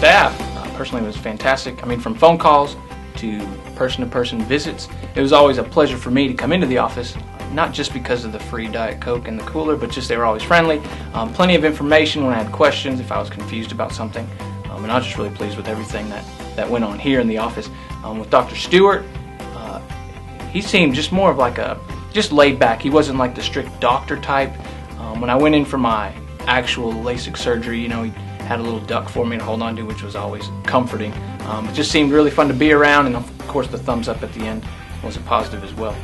staff personally was fantastic. I mean, from phone calls to person-to-person visits, it was always a pleasure for me to come into the office, not just because of the free Diet Coke and the cooler, but just they were always friendly. Plenty of information when I had questions, if I was confused about something. And I was just really pleased with everything that went on here in the office. With Dr. Stewart, he seemed just more of like just laid back. He wasn't like the strict doctor type. When I went in for my actual Lasik surgery, he had a little duck for me to hold on to, which was always comforting. It just seemed really fun to be around, and of course the thumbs up at the end was a positive as well.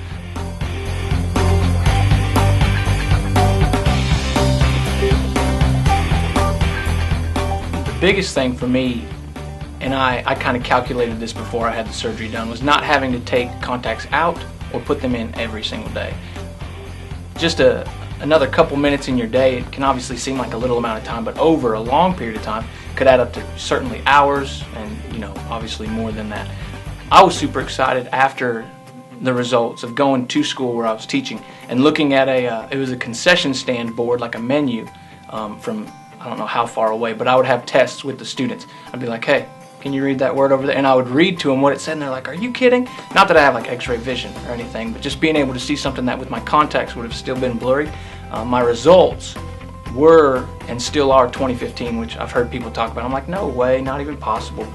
The biggest thing for me, and I kind of calculated this before I had the surgery done, was not having to take contacts out or put them in every single day. Just another couple minutes in your day, it can obviously seem like a little amount of time, but over a long period of time could add up to certainly hours, and obviously more than that. I was super excited after the results of going to school where I was teaching and looking at it was a concession stand board, like a menu from I don't know how far away, but I would have tests with the students. I'd be like, hey, can you read that word over there? And I would read to them what it said, and they're like, are you kidding? Not that I have like x-ray vision or anything, but just being able to see something that with my contacts would have still been blurry. My results were and still are 2015, which I've heard people talk about. I'm like, no way, not even possible.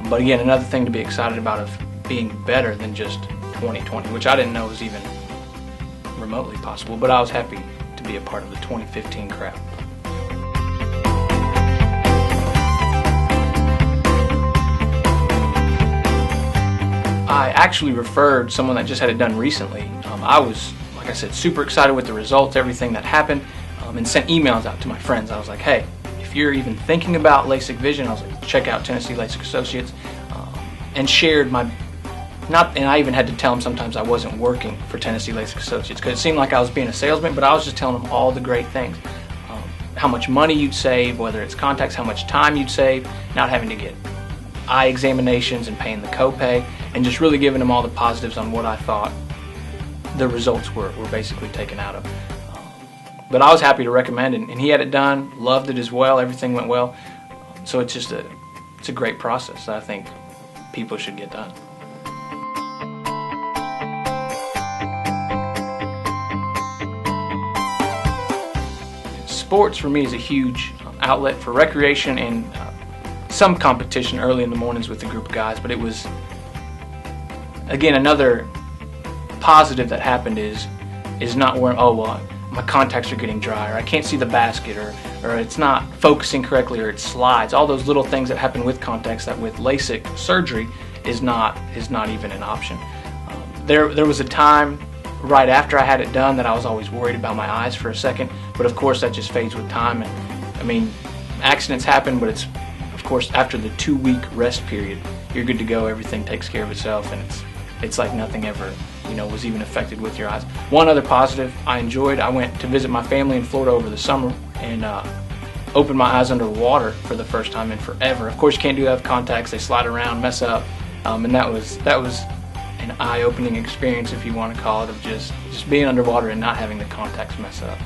But again, another thing to be excited about of being better than just 2020, which I didn't know was even remotely possible, but I was happy to be a part of the 2015 crowd. I actually referred someone that just had it done recently. I was, like I said, super excited with the results, everything that happened, and sent emails out to my friends. I was like, hey, if you're even thinking about LASIK vision, I was like, check out Tennessee LASIK Associates, and shared and I even had to tell them sometimes I wasn't working for Tennessee LASIK Associates, because it seemed like I was being a salesman, but I was just telling them all the great things. How much money you'd save, whether it's contacts, how much time you'd save, not having to get eye examinations and paying the copay, and just really giving them all the positives on what I thought the results were basically taken out of. But I was happy to recommend, and he had it done, loved it as well, everything went well. So it's just it's a great process that I think people should get done. Sports for me is a huge outlet for recreation and some competition early in the mornings with a group of guys, but it was, again, another positive that happened is not worrying, oh well, my contacts are getting dry, or I can't see the basket, or it's not focusing correctly, or it slides. All those little things that happen with contacts that with LASIK surgery is not even an option. There was a time right after I had it done that I was always worried about my eyes for a second, but of course that just fades with time. And I mean, accidents happen, but it's, of course, after the 2-week rest period, you're good to go. Everything takes care of itself, and it's like nothing ever was even affected with your eyes. One other positive I enjoyed, I went to visit my family in Florida over the summer and opened my eyes underwater for the first time in forever. Of course, you can't do that with contacts. They slide around, mess up, and that was an eye-opening experience, if you want to call it, of just being underwater and not having the contacts mess up.